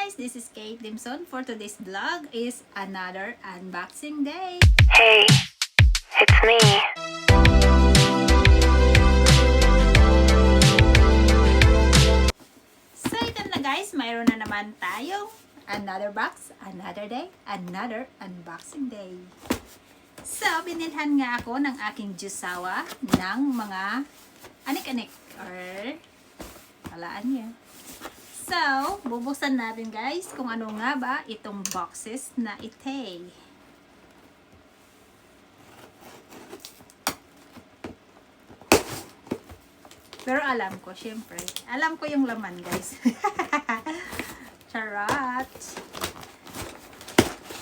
guys, this is Kate Dimson. For today's vlog is another unboxing day. Hey, it's me. So ito na guys, mayroon na naman tayong another box, another day, another unboxing day. So, binilhan nga ako ng aking jusawa ng mga anik-anik or halaan niya. So, bubuksan natin guys kung ano nga ba itong boxes na ite. Pero alam ko, syempre. Alam ko yung laman guys. Charot!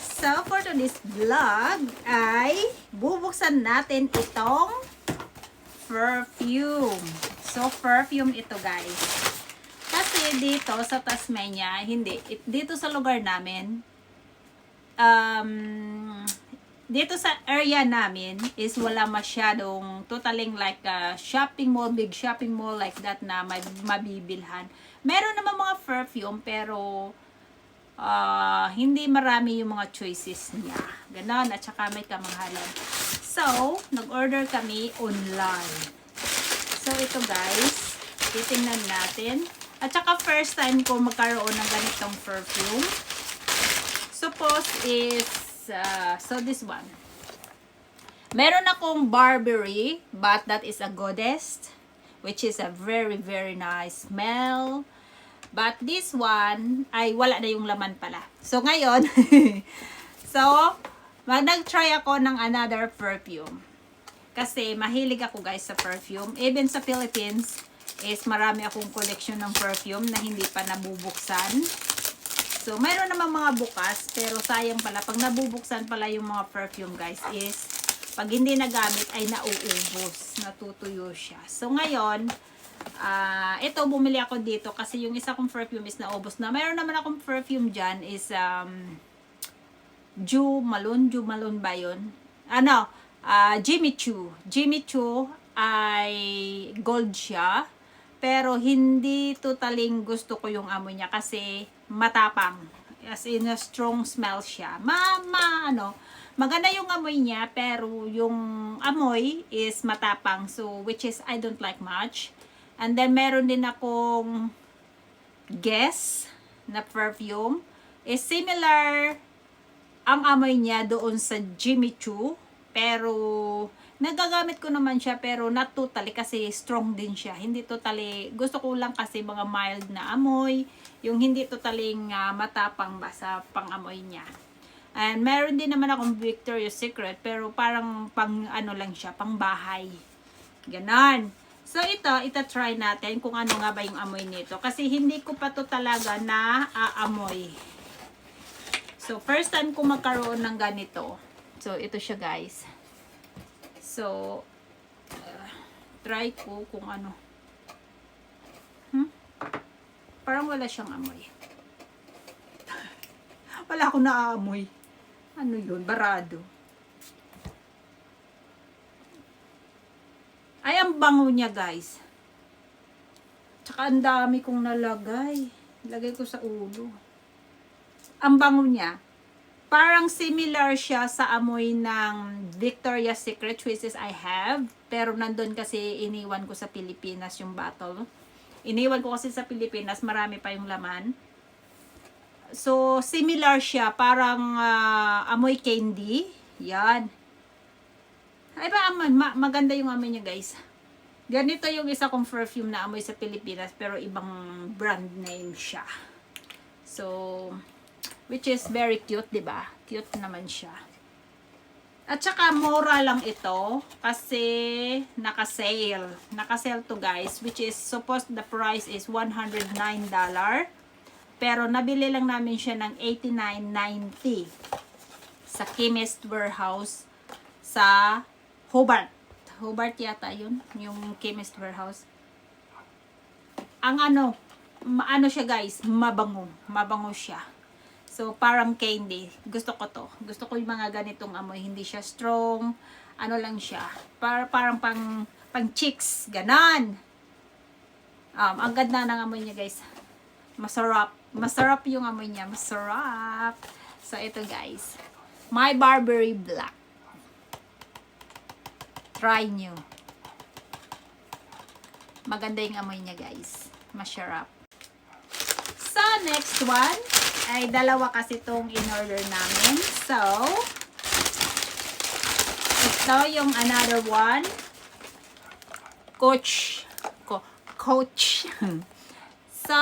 So, for today's vlog ay bubuksan natin itong perfume. So, perfume ito guys. Kasi dito sa Tasmania, hindi. Dito sa lugar namin, dito sa area namin is wala masyadong totaling like shopping mall, big shopping mall like that na mabibilhan. Meron naman mga perfume pero hindi marami yung mga choices niya. Ganon, at saka may kamahalan. So, nag-order kami online. So, ito guys, titingnan natin. At saka first time ko magkaroon ng ganitong perfume. Suppose is, so this one. Meron akong Burberry, but that is a Goddess, which is a very, very nice smell. But this one, ay wala na yung laman pala. So ngayon, so, nag-try ako ng another perfume. Kasi mahilig ako guys sa perfume. Even sa Philippines, is marami akong collection ng perfume na hindi pa nabubuksan. So, mayroon naman mga bukas, pero sayang pala, pag nabubuksan pala yung mga perfume guys, is pag hindi nagamit ay nauubos, natutuyo siya. So, ngayon, ito, bumili ako dito kasi yung isa kong perfume is naubos na. Mayroon naman akong perfume dyan is Jo Malone ba yun? Jimmy Choo. Jimmy Choo ay gold siya. Pero hindi totaling gusto ko yung amoy niya kasi matapang. As in a strong smell siya. Maganda yung amoy niya pero yung amoy is matapang. So which is I don't like much. And then meron din akong Guess na perfume. Is similar ang amoy niya doon sa Jimmy Choo. Pero nagagamit ko naman siya pero not totally kasi strong din siya. Hindi totally, gusto ko lang kasi mga mild na amoy. Yung hindi totally matapang ba sa pang-amoy niya. And meron din naman akong Victoria's Secret pero parang pang ano lang siya, pang bahay. Ganon. So ito try natin kung ano nga ba yung amoy nito. Kasi hindi ko pa to talaga na aamoy. So first time ko magkaroon ng ganito. So ito siya guys. So, try ko kung ano. Parang wala siyang amoy. Wala akong naaamoy. Ano yun? Barado. Ay, ang bango niya, guys. Tsaka ang dami kong nalagay. Lagay ko sa ulo. Ang bango niya. Parang similar siya sa amoy ng Victoria's Secret, which is I have. Pero nandun kasi iniwan ko sa Pilipinas yung bottle. Iniwan ko kasi sa Pilipinas, marami pa yung laman. So, similar siya. Parang amoy candy. Yan. Ay ba, maganda yung amoy niya guys. Ganito yung isa kong perfume na amoy sa Pilipinas, pero ibang brand name siya. So, which is very cute, diba? Cute naman siya. At saka, mura lang ito kasi naka-sale. Naka-sale to guys, which is supposed the price is $109. Pero nabili lang namin siya ng $89.90 sa Chemist Warehouse sa Hobart. Hobart yata yun, yung Chemist Warehouse. Ang ano siya guys, mabango. Mabango siya. So, parang candy. Gusto ko to. Gusto ko yung mga ganitong amoy. Hindi siya strong. Ano lang siya. Parang pang chicks. Ganon. Ang ganda ng amoy niya, guys. Masarap. Masarap yung amoy niya. Masarap. So, ito guys. My Burberry Black. Try nyo. Maganda yung amoy niya guys. Masarap. So, next one. Ay, dalawa kasi itong in-order namin. So, ito yung another one. Coach. So,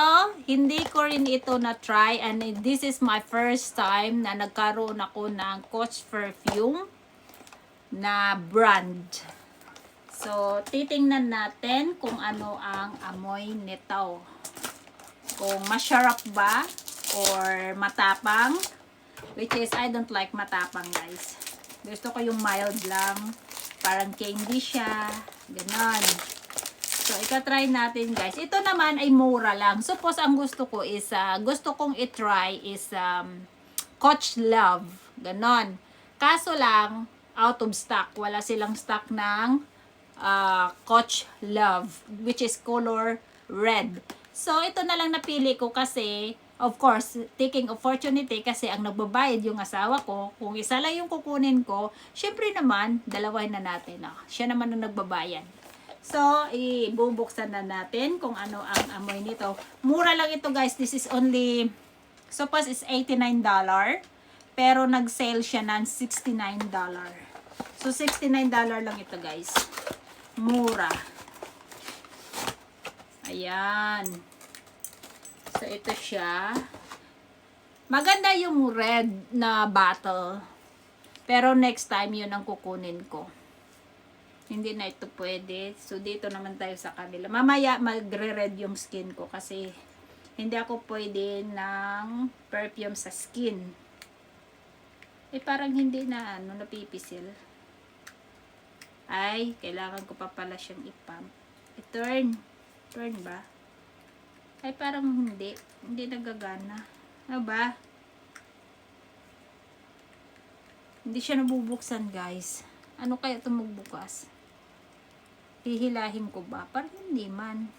hindi ko rin ito na-try and this is my first time na nagkaroon ako ng Coach perfume na brand. So, titingnan natin kung ano ang amoy nito. Kung masarap ba or matapang. Which is, I don't like matapang guys. Gusto ko yung mild lang. Parang candy siya. Ganon. So, ika-try natin guys. Ito naman ay mura lang. Suppose ang gusto ko is, gusto kong i-try is Coach Love. Ganon. Kaso lang, out of stock. Wala silang stock ng Coach Love. Which is color red. So, ito na lang napili ko kasi, of course, taking opportunity kasi ang nagbabayad yung asawa ko. Kung isa lang yung kukunin ko, syempre naman, dalawahin na natin. Siya naman ang nagbabayad. So, ibubuksan na natin kung ano ang amoy nito. Mura lang ito guys. This is only, suppose is $89. Pero nag-sale siya ng $69. So, $69 lang ito guys. Mura. Ayan. So, ito siya. Maganda yung red na bottle. Pero next time, yun ang kukunin ko. Hindi na ito pwede. So, dito naman tayo sa kabila. Mamaya, magre-red yung skin ko kasi hindi ako pwede ng perfume sa skin. Parang hindi na, napipisil. Ay, kailangan ko pa pala siyang ipump. I-turn. Turn ba? Ay, parang hindi. Hindi nagagana. Ano ba? Hindi siya nabubuksan, guys. Ano kaya ito magbukas? Hihilahin ko ba? Parang hindi man.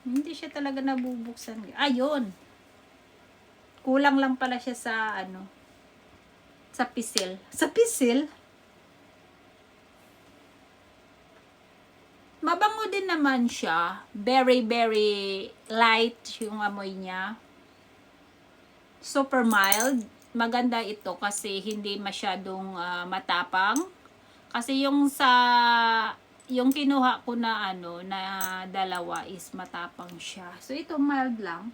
Hindi siya talaga nabubuksan. Ayun! Kulang lang pala siya sa, sa pisil. Sa pisil? Mabango din naman siya. Very, very light yung amoy niya. Super mild. Maganda ito kasi hindi masyadong matapang. Kasi yung kinuha ko na na dalawa is matapang siya. So ito mild lang.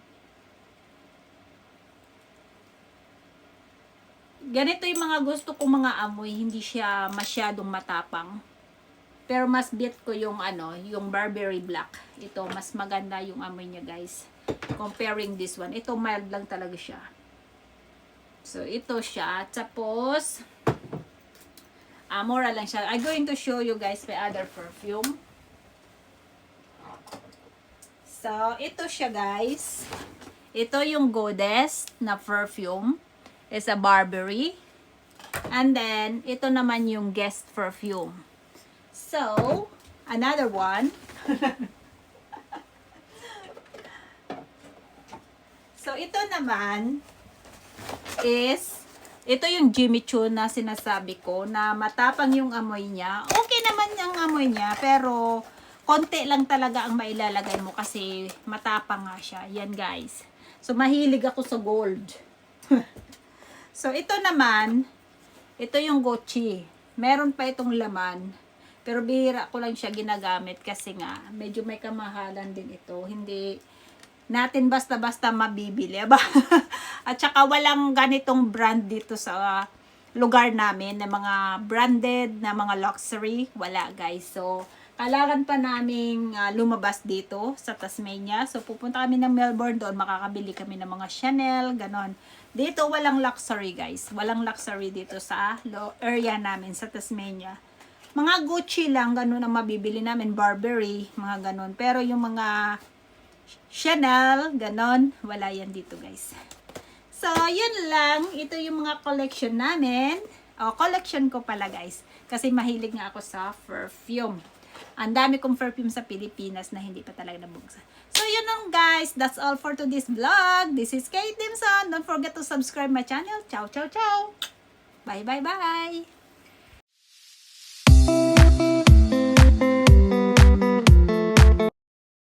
Ganito yung mga gusto kong mga amoy, hindi siya masyadong matapang. Pero mas beat ko yung yung Burberry Black. Ito mas maganda yung amoy niya, guys. Comparing this one, ito mild lang talaga siya. So, ito siya. Tapos, mura lang siya. I'm going to show you guys my other perfume. So, ito siya guys. Ito yung Goddess na perfume. It's a Burberry. And then, ito naman yung Guest perfume. So, another one. So, ito naman is, ito yung Jimmy Choo na sinasabi ko na matapang yung amoy niya. Okay naman yung amoy niya, pero konti lang talaga ang mailalagay mo kasi matapang nga siya. Yan guys. So, mahilig ako sa gold. So, ito naman, ito yung Gucci. Meron pa itong laman. Pero bihira ko lang siya ginagamit kasi nga, medyo may kamahalan din ito. Hindi natin basta-basta mabibili. Aba? At saka walang ganitong brand dito sa lugar namin na mga branded na mga luxury. Wala guys. So, kailangan pa naming lumabas dito sa Tasmania. So, pupunta kami ng Melbourne doon. Makakabili kami ng mga Chanel, ganon. Dito walang luxury guys. Walang luxury dito sa area namin sa Tasmania. Mga Gucci lang, ganon ang mabibili namin. Burberry, mga ganon. Pero yung mga Chanel, ganon, wala yan dito guys. So, yun lang. Ito yung mga collection namin. O, collection ko pala guys. Kasi mahilig nga ako sa perfume. Ang dami kong perfume sa Pilipinas na hindi pa talaga nabuksan. So, yun lang guys. That's all for today's vlog. This is Kate Dimson. Don't forget to subscribe my channel. Ciao, ciao, ciao. Bye, bye, bye.